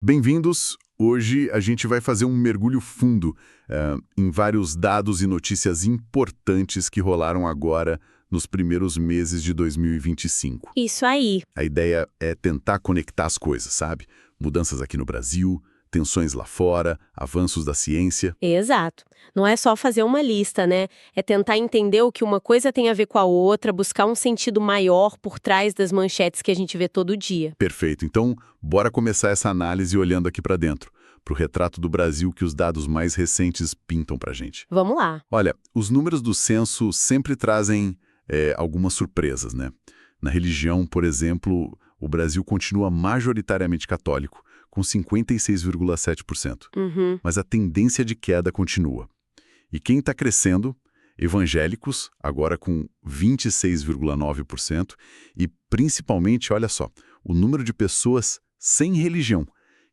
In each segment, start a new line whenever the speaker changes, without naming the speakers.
Bem-vindos! Hoje a gente vai fazer um mergulho fundo em vários dados e notícias importantes que rolaram agora nos primeiros meses de 2025.
Isso aí.
A ideia é tentar conectar as coisas, sabe? Mudanças aqui no Brasil, tensões lá fora, avanços da ciência.
Exato. Não é só fazer uma lista, né? É tentar entender o que uma coisa tem a ver com a outra, buscar um sentido maior por trás das manchetes que a gente vê todo dia.
Perfeito. Então, bora começar essa análise olhando aqui para dentro, para o retrato do Brasil que os dados mais recentes pintam para a gente.
Vamos lá.
Olha, os números do censo sempre trazem algumas surpresas, né? Na religião, por exemplo, o Brasil continua majoritariamente católico, com 56,7%. Mas a tendência de queda continua. E quem está crescendo? Evangélicos, agora com 26,9%, e principalmente, olha só, o número de pessoas sem religião,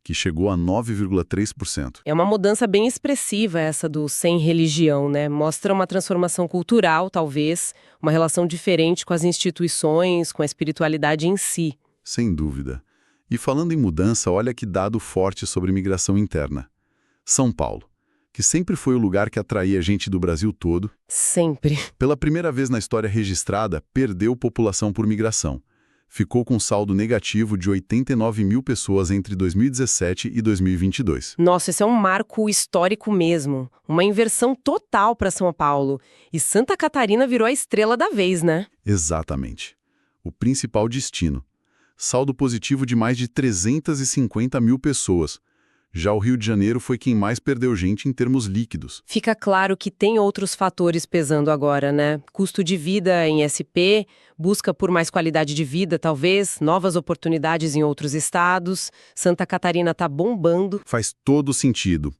que chegou a 9,3%.
É uma mudança bem expressiva essa do sem religião, né? Mostra uma transformação cultural, talvez, uma relação diferente com as instituições, com a espiritualidade em si.
Sem dúvida. E falando em mudança, olha que dado forte sobre migração interna. São Paulo, que sempre foi o lugar que atraía gente do Brasil todo,
Sempre.
pela primeira vez na história registrada, perdeu população por migração. Ficou com saldo negativo de 89 mil pessoas entre 2017 e 2022.
Nossa, esse é um marco histórico mesmo. Uma inversão total para São Paulo. E Santa Catarina virou a estrela da vez, né?
Exatamente. O principal destino. Saldo positivo de mais de 350 mil pessoas. Já o Rio de Janeiro foi quem mais perdeu gente em termos líquidos.
Fica claro que tem outros fatores pesando agora, né? Custo de vida em SP, busca por mais qualidade de vida, talvez, novas oportunidades em outros estados. Santa Catarina tá bombando.
Faz todo sentido.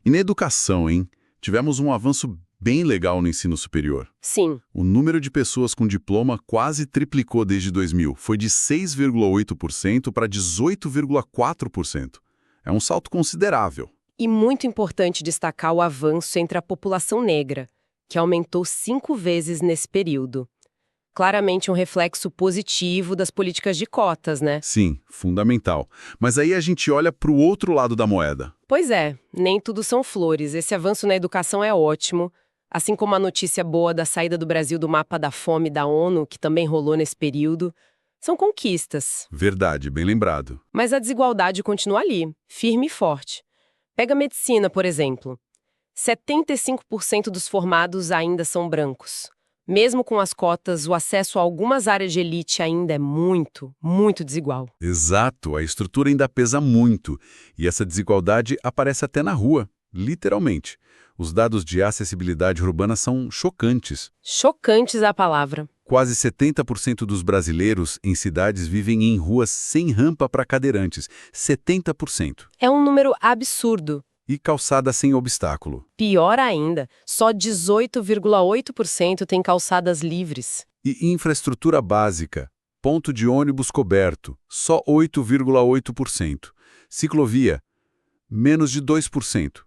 E na educação, hein? Tivemos um avanço bem legal no ensino superior.
Sim,
O número de pessoas com diploma quase triplicou desde 2000. Foi de 6,8% para 18,4%. É um salto considerável.
e muito importante destacar o avanço entre a população negra, que aumentou 5 vezes nesse período. Claramente um reflexo positivo das políticas de cotas, né?
Sim, fundamental. Mas aí a gente olha para o outro lado da moeda.
Pois é, nem tudo são flores. Esse avanço na educação é ótimo, assim como a notícia boa da saída do Brasil do mapa da fome da ONU, que também rolou nesse período. São conquistas.
Verdade, bem lembrado.
Mas a desigualdade continua ali, firme e forte. Pega a medicina, por exemplo. 75% dos formados ainda são brancos. Mesmo com as cotas, o acesso a algumas áreas de elite ainda é muito, muito desigual.
Exato, a estrutura ainda pesa muito. E essa desigualdade aparece até na rua, literalmente. Os dados de acessibilidade urbana são chocantes.
Chocantes a palavra.
Quase 70% dos brasileiros em cidades vivem em ruas sem rampa para cadeirantes. 70%.
É um número absurdo.
E calçada sem obstáculo.
Pior ainda, só 18,8% tem calçadas livres.
E infraestrutura básica. Ponto de ônibus coberto. Só 8,8%. Ciclovia. Menos de 2%.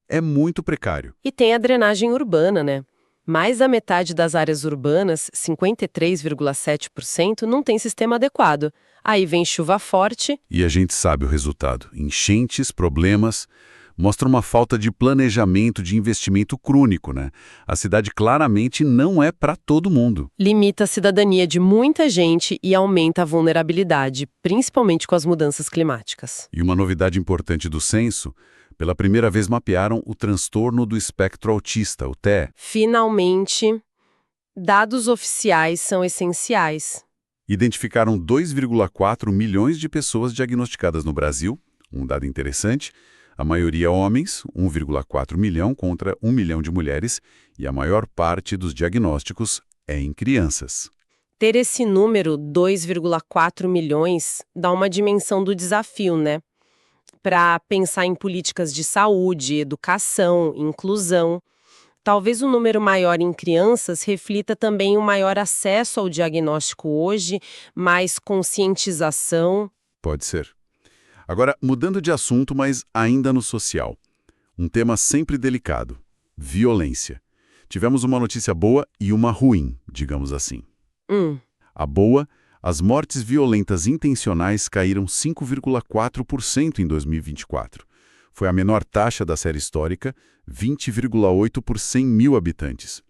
É muito precário.
E tem a drenagem urbana, né? Mais da metade das áreas urbanas, 53,7%, não tem sistema adequado. Aí vem chuva forte.
E a gente sabe o resultado. Enchentes, problemas, mostra uma falta de planejamento de investimento crônico, né? A cidade claramente não é para todo mundo.
Limita a cidadania de muita gente e aumenta a vulnerabilidade, principalmente com as mudanças climáticas.
E uma novidade importante do censo, pela primeira vez mapearam o transtorno do espectro autista, o TEA.
Finalmente, dados oficiais são essenciais.
Identificaram 2,4 milhões de pessoas diagnosticadas no Brasil, um dado interessante. A maioria homens, 1,4 milhão contra 1 milhão de mulheres, e a maior parte dos diagnósticos é em crianças.
Ter esse número, 2,4 milhões, dá uma dimensão do desafio, né? Para pensar em políticas de saúde, educação, inclusão. Talvez o número maior em crianças reflita também um maior acesso ao diagnóstico hoje, mais conscientização.
Pode ser. Agora, mudando de assunto, mas ainda no social. Um tema sempre delicado: violência. Tivemos uma notícia boa e uma ruim, digamos assim. A boa, As mortes violentas intencionais caíram 5,4% em 2024. Foi a menor taxa da série histórica, 20,8 por 100 mil habitantes.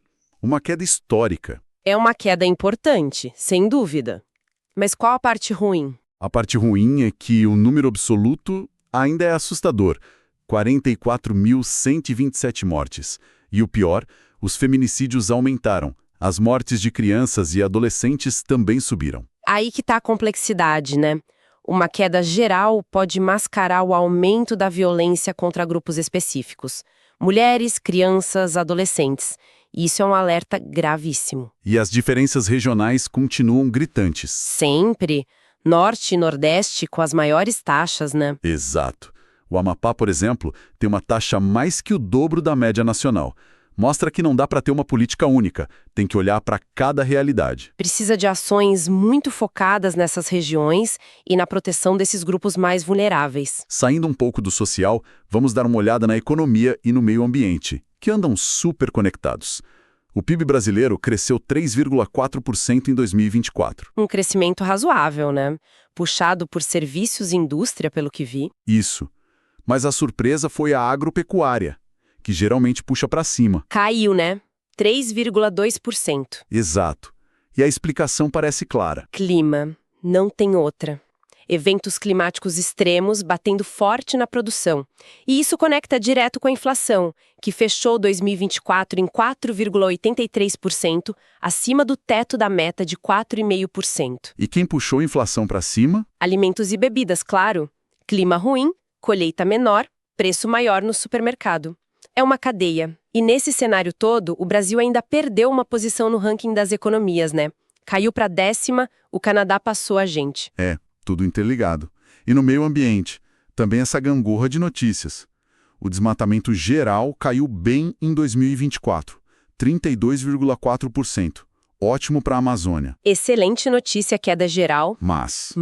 Uma queda histórica.
É uma queda importante, sem dúvida. Mas qual a parte ruim?
A parte ruim é que o número absoluto ainda é assustador, 44.127 mortes. E o pior, os feminicídios aumentaram. As mortes de crianças e adolescentes também subiram.
Aí que está a complexidade, né? Uma queda geral pode mascarar o aumento da violência contra grupos específicos. Mulheres, crianças, adolescentes. E isso é um alerta gravíssimo.
E as diferenças regionais continuam gritantes.
Sempre. Norte e Nordeste com as maiores taxas, né?
Exato. O Amapá, por exemplo, tem uma taxa mais que o dobro da média nacional. Mostra que não dá para ter uma política única, tem que olhar para cada realidade.
Precisa de ações muito focadas nessas regiões e na proteção desses grupos mais vulneráveis.
Saindo um pouco do social, vamos dar uma olhada na economia e no meio ambiente, que andam super conectados. O PIB brasileiro cresceu 3,4% em 2024.
Um crescimento razoável, né? Puxado por serviços e indústria, pelo que vi.
Isso. Mas a surpresa foi a agropecuária, que geralmente puxa para cima.
Caiu, né? 3,2%.
Exato. E a explicação parece clara.
Clima. Não tem outra. Eventos climáticos extremos batendo forte na produção. E isso conecta direto com a inflação, que fechou 2024 em 4,83%, acima do teto da meta de 4,5%.
E quem puxou a inflação para cima?
Alimentos e bebidas, claro. Clima ruim, colheita menor, preço maior no supermercado. É uma cadeia. E nesse cenário todo, o Brasil ainda perdeu uma posição no ranking das economias, né? Caiu para 10ª, o Canadá passou a gente.
É, tudo interligado. E no meio ambiente, também essa gangorra de notícias. O desmatamento geral caiu bem em 2024, 32,4%. Ótimo para a Amazônia.
Excelente notícia, queda geral.
Mas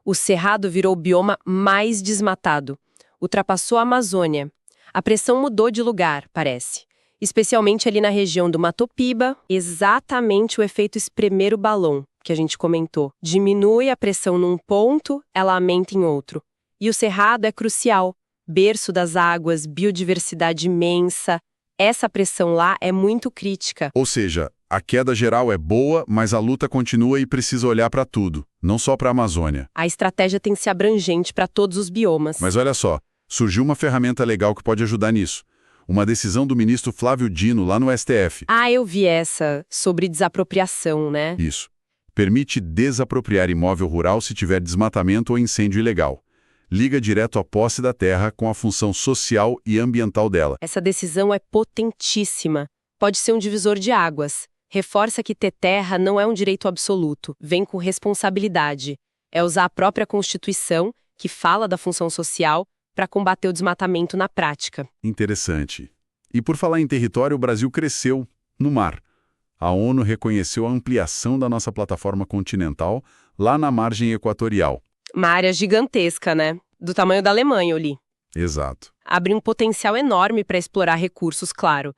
O Cerrado virou o bioma mais desmatado. Ultrapassou a Amazônia. A pressão mudou de lugar, parece. Especialmente ali na região do Mato Piba, exatamente o efeito espremer o balão, que a gente comentou. Diminui a pressão num ponto, ela aumenta em outro. E o Cerrado é crucial. Berço das águas, biodiversidade imensa. Essa pressão lá é muito crítica.
Ou seja, a queda geral é boa, mas a luta continua e precisa olhar para tudo, não só para a Amazônia.
A estratégia tem que ser abrangente para todos os biomas.
Mas olha só, surgiu uma ferramenta legal que pode ajudar nisso. Uma decisão do ministro Flávio Dino lá no STF.
Ah, eu vi essa, sobre desapropriação, né?
Isso. Permite desapropriar imóvel rural se tiver desmatamento ou incêndio ilegal. Liga direto à posse da terra com a função social e ambiental dela.
Essa decisão é potentíssima. Pode ser um divisor de águas. Reforça que ter terra não é um direito absoluto, vem com responsabilidade. É usar a própria Constituição, que fala da função social, para combater o desmatamento na prática.
Interessante. E por falar em território, o Brasil cresceu no mar. A ONU reconheceu a ampliação da nossa plataforma continental lá na margem equatorial.
Uma área gigantesca, né? Do tamanho da Alemanha, eu li.
Exato.
Abre um potencial enorme para explorar recursos, claro.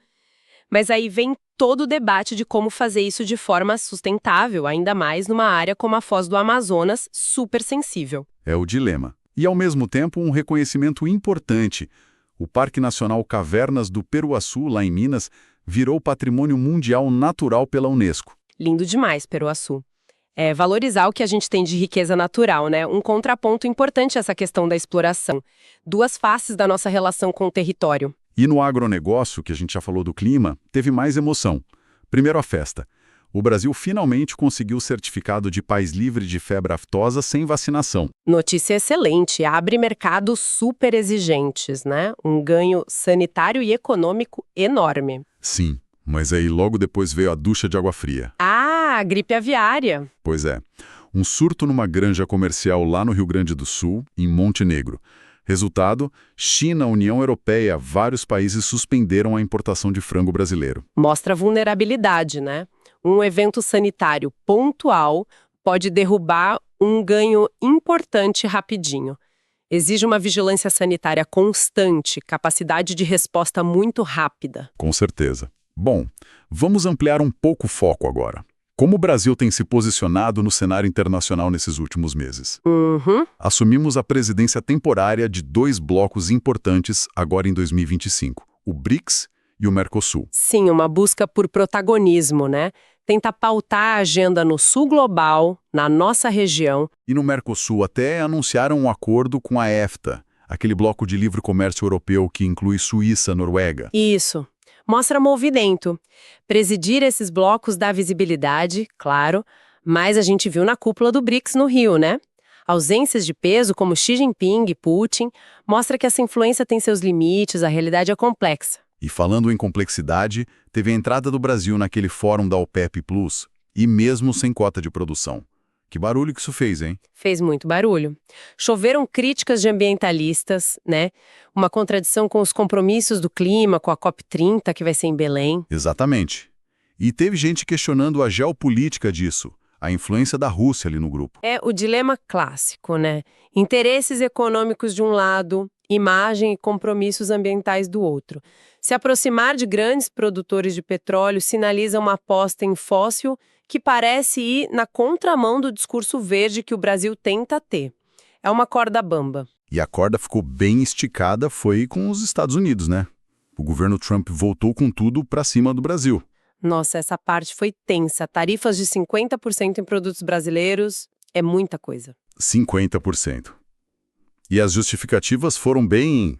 Mas aí vem todo o debate de como fazer isso de forma sustentável, ainda mais numa área como a Foz do Amazonas, super sensível.
É o dilema. E, ao mesmo tempo, um reconhecimento importante. O Parque Nacional Cavernas do Peruaçu, lá em Minas, virou Patrimônio Mundial Natural pela Unesco.
Lindo demais, Peruaçu. É valorizar o que a gente tem de riqueza natural, né? Um contraponto importante a essa questão da exploração. Duas faces da nossa relação com o território.
E no agronegócio, que a gente já falou do clima, teve mais emoção. Primeiro a festa. O Brasil finalmente conseguiu o certificado de país livre de febre aftosa sem vacinação.
Notícia excelente, abre mercados super exigentes, né? Um ganho sanitário e econômico enorme.
Sim, mas aí logo depois veio a ducha de água fria.
Ah, gripe aviária.
Pois é, um surto numa granja comercial lá no Rio Grande do Sul, em Montenegro. Resultado, China, União Europeia, vários países suspenderam a importação de frango brasileiro.
Mostra vulnerabilidade, né? Um evento sanitário pontual pode derrubar um ganho importante rapidinho. Exige uma vigilância sanitária constante, capacidade de resposta muito rápida.
Com certeza. Bom, vamos ampliar um pouco o foco agora. Como o Brasil tem se posicionado no cenário internacional nesses últimos meses?
Uhum.
Assumimos a presidência temporária de 2 blocos importantes agora em 2025, o BRICS e o Mercosul.
Sim, uma busca por protagonismo, né? Tenta pautar a agenda no sul global, na nossa região.
E no Mercosul até anunciaram um acordo com a EFTA, aquele bloco de livre comércio europeu que inclui Suíça, Noruega.
Isso. Mostra movimento. Presidir esses blocos dá visibilidade, claro, mas a gente viu na cúpula do BRICS no Rio, né? Ausências de peso como Xi Jinping e Putin mostra que essa influência tem seus limites, a realidade é complexa.
E falando em complexidade, teve a entrada do Brasil naquele fórum da OPEP+, e mesmo sem cota de produção. Que barulho que isso fez, hein?
Fez muito barulho. Choveram críticas de ambientalistas, né? Uma contradição com os compromissos do clima, com a COP30, que vai ser em Belém.
Exatamente. E teve gente questionando a geopolítica disso, a influência da Rússia ali no grupo.
É o dilema clássico, né? Interesses econômicos de um lado, imagem e compromissos ambientais do outro. Se aproximar de grandes produtores de petróleo sinaliza uma aposta em fóssil que parece ir na contramão do discurso verde que o Brasil tenta ter. É uma corda bamba.
E a corda ficou bem esticada foi com os Estados Unidos, né? O governo Trump voltou com tudo para cima do Brasil.
Nossa, essa parte foi tensa. Tarifas de 50% em produtos brasileiros é muita coisa.
50%. E as justificativas foram bem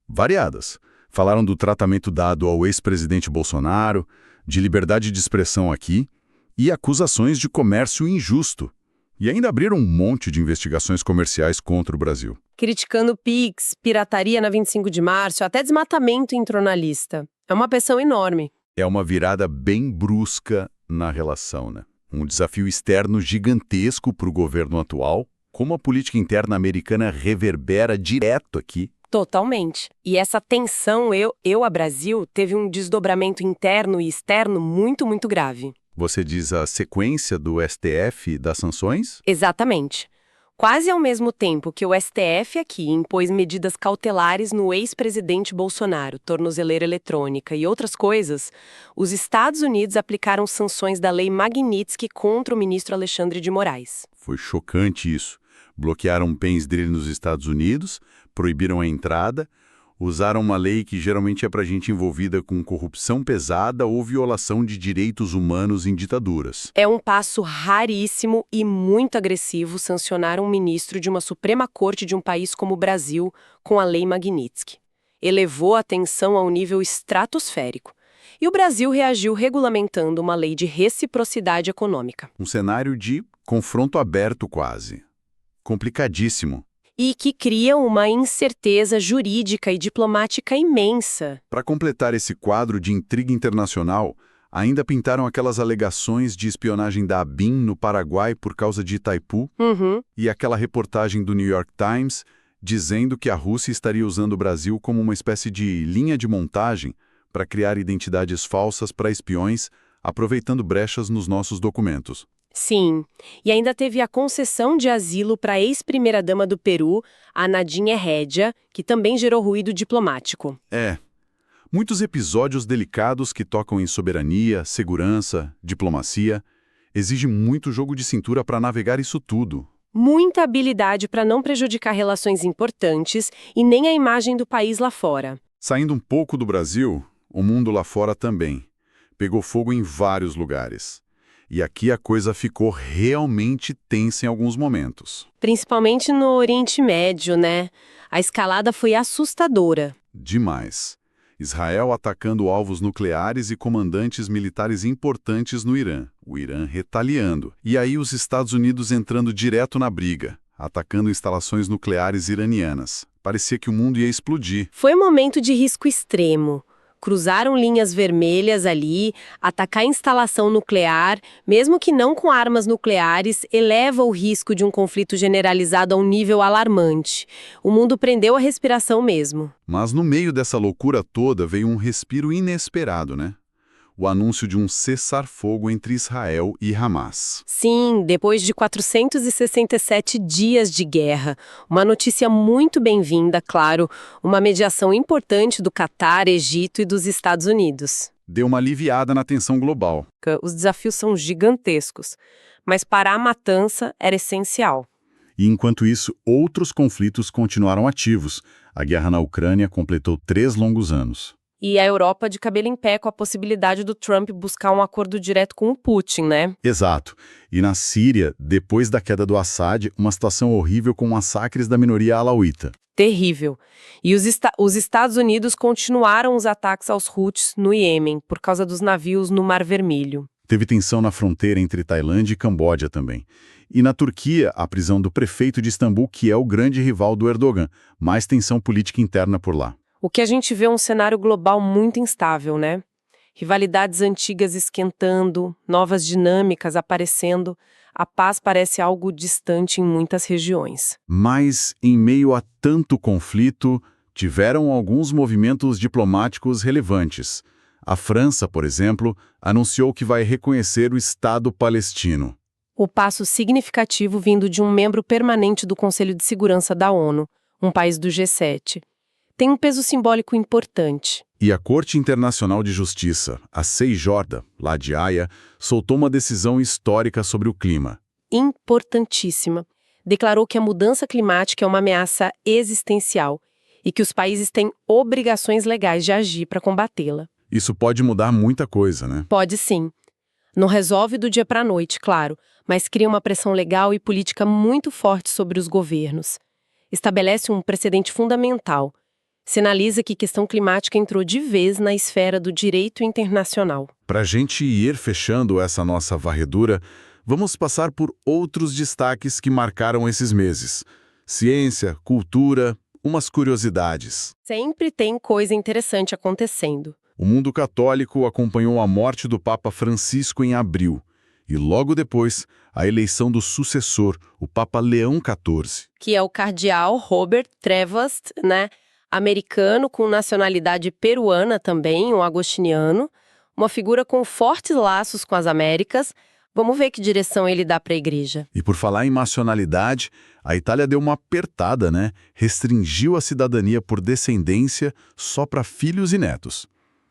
variadas. Falaram do tratamento dado ao ex-presidente Bolsonaro, de liberdade de expressão aqui e acusações de comércio injusto. E ainda abriram um monte de investigações comerciais contra o Brasil.
Criticando PIX, pirataria na 25 de março, até desmatamento intronalista. É uma pressão enorme.
É uma virada bem brusca na relação, né? Um desafio externo gigantesco para o governo atual, como a política interna americana reverbera direto aqui.
Totalmente. E essa tensão eu a Brasil teve um desdobramento interno e externo muito, muito grave.
Você diz a sequência do STF das sanções?
Exatamente. Quase ao mesmo tempo que o STF aqui impôs medidas cautelares no ex-presidente Bolsonaro, tornozeleira eletrônica e outras coisas, os Estados Unidos aplicaram sanções da Lei Magnitsky contra o ministro Alexandre de Moraes.
Foi chocante isso. Bloquearam bens dele nos Estados Unidos, proibiram a entrada, usaram uma lei que geralmente é para gente envolvida com corrupção pesada ou violação de direitos humanos em ditaduras.
É um passo raríssimo e muito agressivo sancionar um ministro de uma Suprema Corte de um país como o Brasil com a Lei Magnitsky. Elevou a tensão a um nível estratosférico. E o Brasil reagiu regulamentando uma lei de reciprocidade econômica.
Um cenário de confronto aberto quase. Complicadíssimo.
E que cria uma incerteza jurídica e diplomática imensa.
Para completar esse quadro de intriga internacional, ainda pintaram aquelas alegações de espionagem da ABIN no Paraguai por causa de Itaipu e aquela reportagem do New York Times dizendo que a Rússia estaria usando o Brasil como uma espécie de linha de montagem para criar identidades falsas para espiões, aproveitando brechas nos nossos documentos.
Sim, e ainda teve a concessão de asilo para a ex-primeira-dama do Peru, a Nadine Heredia, que também gerou ruído diplomático.
Muitos episódios delicados que tocam em soberania, segurança, diplomacia, exigem muito jogo de cintura para navegar isso tudo.
Muita habilidade para não prejudicar relações importantes e nem a imagem do país lá fora.
Saindo um pouco do Brasil, o mundo lá fora também. Pegou fogo em vários lugares. E aqui a coisa ficou realmente tensa em alguns momentos.
Principalmente no Oriente Médio, né? A escalada foi assustadora.
Demais. Israel atacando alvos nucleares e comandantes militares importantes no Irã. O Irã retaliando. E aí os Estados Unidos entrando direto na briga, atacando instalações nucleares iranianas. Parecia que o mundo ia explodir.
Foi um momento de risco extremo. Cruzaram linhas vermelhas ali, atacar a instalação nuclear, mesmo que não com armas nucleares, eleva o risco de um conflito generalizado a um nível alarmante. O mundo prendeu a respiração mesmo.
Mas no meio dessa loucura toda veio um respiro inesperado, né? O anúncio de um cessar-fogo entre Israel e Hamas.
Sim, depois de 467 dias de guerra. Uma notícia muito bem-vinda, claro, uma mediação importante do Catar, Egito e dos Estados Unidos.
deu uma aliviada na tensão global.
Os desafios são gigantescos, mas parar a matança era essencial.
E enquanto isso, outros conflitos continuaram ativos. A guerra na Ucrânia completou 3 longos anos.
E a Europa de cabelo em pé com a possibilidade do Trump buscar um acordo direto com o Putin, né?
Exato. E na Síria, depois da queda do Assad, uma situação horrível com massacres da minoria alauíta.
Terrível. E os Estados Unidos continuaram os ataques aos Houthis no Iêmen, por causa dos navios no Mar Vermelho.
Teve tensão na fronteira entre Tailândia e Camboja também. E na Turquia, a prisão do prefeito de Istambul, que é o grande rival do Erdogan. Mais tensão política interna por lá.
O que a gente vê é um cenário global muito instável, né? Rivalidades antigas esquentando, novas dinâmicas aparecendo. A paz parece algo distante em muitas regiões.
Mas, em meio a tanto conflito, tiveram alguns movimentos diplomáticos relevantes. A França, por exemplo, anunciou que vai reconhecer o Estado palestino.
O passo significativo vindo de um membro permanente do Conselho de Segurança da ONU, um país do G7. Tem um peso simbólico importante.
E a Corte Internacional de Justiça, a CIJ, lá de Haia, soltou uma decisão histórica sobre o clima.
Importantíssima. Declarou que a mudança climática é uma ameaça existencial e que os países têm obrigações legais de agir para combatê-la.
Isso pode mudar muita coisa, né?
Pode sim. Não resolve do dia para a noite, claro, mas cria uma pressão legal e política muito forte sobre os governos. Estabelece um precedente fundamental. Sinaliza que questão climática entrou de vez na esfera do direito internacional.
Para a gente ir fechando essa nossa varredura, vamos passar por outros destaques que marcaram esses meses. Ciência, cultura, umas curiosidades.
Sempre tem coisa interessante acontecendo.
O mundo católico acompanhou a morte do Papa Francisco em abril. E logo depois, a eleição do sucessor, o Papa Leão XIV.
Que é o cardeal Robert Prevost, né? Americano com nacionalidade peruana também, um agostiniano. Uma figura com fortes laços com as Américas. Vamos ver que direção ele dá para a igreja.
E por falar em nacionalidade, a Itália deu uma apertada, né? Restringiu a cidadania por descendência só para filhos e netos.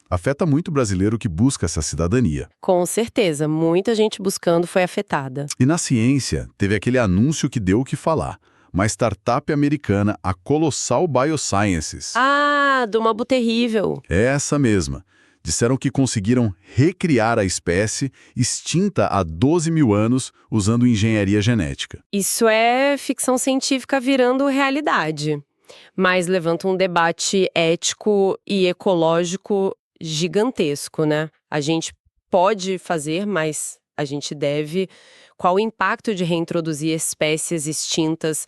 Afeta muito o brasileiro que busca essa cidadania.
Com certeza, muita gente buscando foi afetada.
E na ciência, teve aquele anúncio que deu o que falar. Uma startup americana, a Colossal Biosciences.
Ah, do Mabu Terrível.
É essa mesma. Disseram que conseguiram recriar a espécie extinta há 12 mil anos usando engenharia genética.
Isso é ficção científica virando realidade. Mas levanta um debate ético e ecológico gigantesco, né? A gente pode fazer, mas a gente deve. Qual o impacto de reintroduzir espécies extintas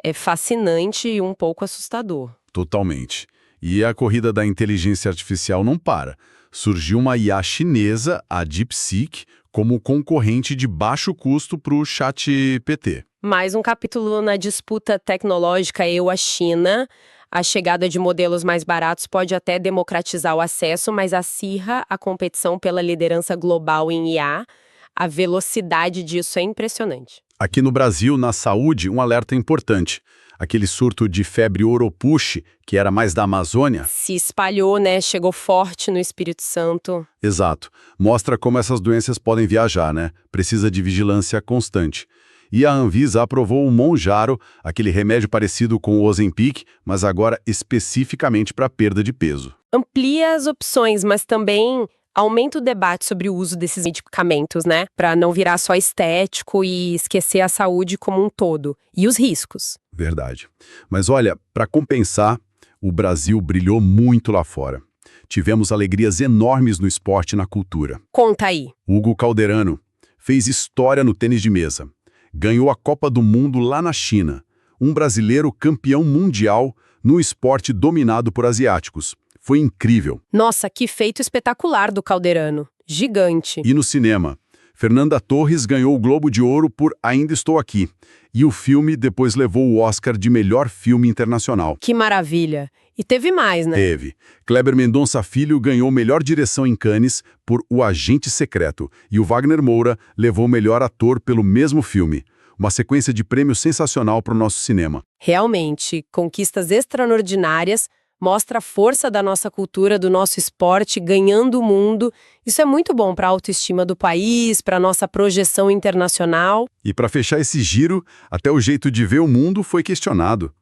é fascinante e um pouco assustador.
Totalmente. E a corrida da inteligência artificial não para. Surgiu uma IA chinesa, a DeepSeek, como concorrente de baixo custo para o ChatGPT.
Mais um capítulo na disputa tecnológica EU-China. A chegada de modelos mais baratos pode até democratizar o acesso, mas acirra a competição pela liderança global em IA. A velocidade disso é impressionante.
Aqui no Brasil, na saúde, um alerta importante. Aquele surto de febre oropouche, que era mais da Amazônia.
Se espalhou, né? Chegou forte no Espírito Santo.
Exato. Mostra como essas doenças podem viajar, né? Precisa de vigilância constante. E a Anvisa aprovou o Mounjaro, aquele remédio parecido com o Ozempic, mas agora especificamente para perda de peso.
Amplia as opções, mas também aumenta o debate sobre o uso desses medicamentos, né? Para não virar só estético e esquecer a saúde como um todo. E os riscos.
Verdade. Mas olha, para compensar, o Brasil brilhou muito lá fora. Tivemos alegrias enormes no esporte e na cultura.
Conta aí.
Hugo Calderano fez história no tênis de mesa. Ganhou a Copa do Mundo lá na China. Um brasileiro campeão mundial no esporte dominado por asiáticos. Foi incrível.
Nossa, que feito espetacular do Calderano. Gigante.
E no cinema, Fernanda Torres ganhou o Globo de Ouro por Ainda Estou Aqui. E o filme depois levou o Oscar de melhor filme internacional.
Que maravilha. E teve mais, né?
Teve. Kleber Mendonça Filho ganhou melhor direção em Cannes por O Agente Secreto. E o Wagner Moura levou melhor ator pelo mesmo filme. Uma sequência de prêmios sensacional para o nosso cinema.
Realmente, conquistas extraordinárias, Mostra a força da nossa cultura, do nosso esporte, ganhando o mundo. Isso é muito bom para a autoestima do país, para a nossa projeção internacional.
E para fechar esse giro, até o jeito de ver o mundo foi questionado.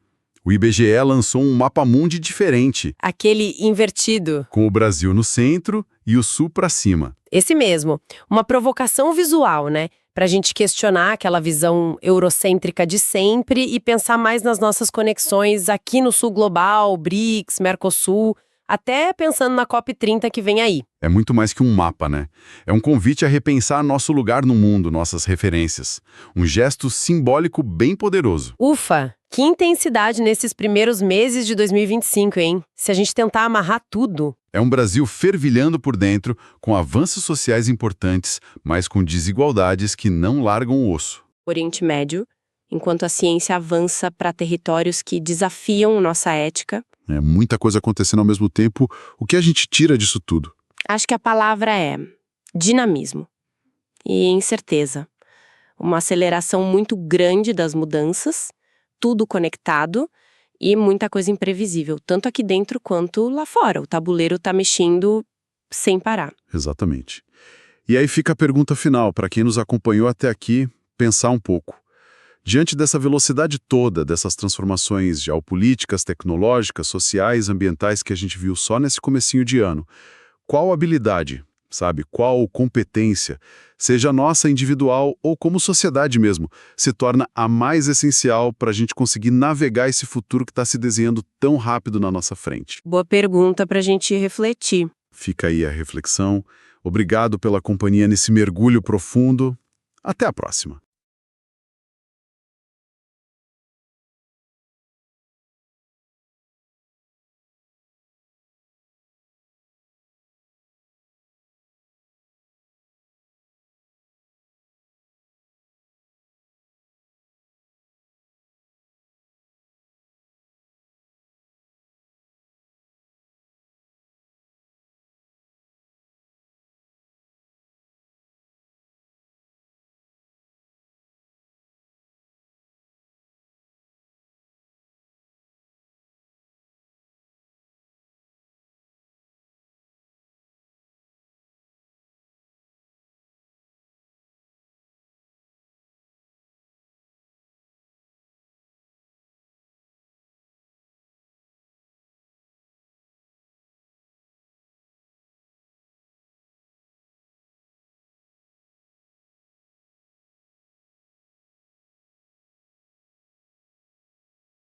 O IBGE lançou um mapa-mundi diferente,
Aquele invertido.
com o Brasil no centro e o Sul para cima.
Esse mesmo. Uma provocação visual, né? Para a gente questionar aquela visão eurocêntrica de sempre e pensar mais nas nossas conexões aqui no Sul Global, BRICS, Mercosul, até pensando na COP30 que vem aí.
É muito mais que um mapa, né? É um convite a repensar nosso lugar no mundo, nossas referências. Um gesto simbólico bem poderoso.
Ufa! Que intensidade nesses primeiros meses de 2025, hein? Se a gente tentar amarrar tudo.
É um Brasil fervilhando por dentro, com avanços sociais importantes, mas com desigualdades que não largam o osso.
Oriente Médio, enquanto a ciência avança para territórios que desafiam nossa ética.
É muita coisa acontecendo ao mesmo tempo. O que a gente tira disso tudo?
Acho que a palavra é dinamismo e incerteza. Uma aceleração muito grande das mudanças, tudo conectado e muita coisa imprevisível, tanto aqui dentro quanto lá fora. O tabuleiro está mexendo sem parar.
Exatamente. E aí fica a pergunta final, para quem nos acompanhou até aqui, pensar um pouco. Diante dessa velocidade toda, dessas transformações geopolíticas, tecnológicas, sociais, ambientais que a gente viu só nesse comecinho de ano, qual habilidade, sabe, qual competência, seja nossa individual ou como sociedade mesmo, se torna a mais essencial para a gente conseguir navegar esse futuro que está se desenhando tão rápido na nossa frente?
Boa pergunta para a gente refletir.
Fica aí a reflexão. Obrigado pela companhia nesse mergulho profundo. Até a próxima.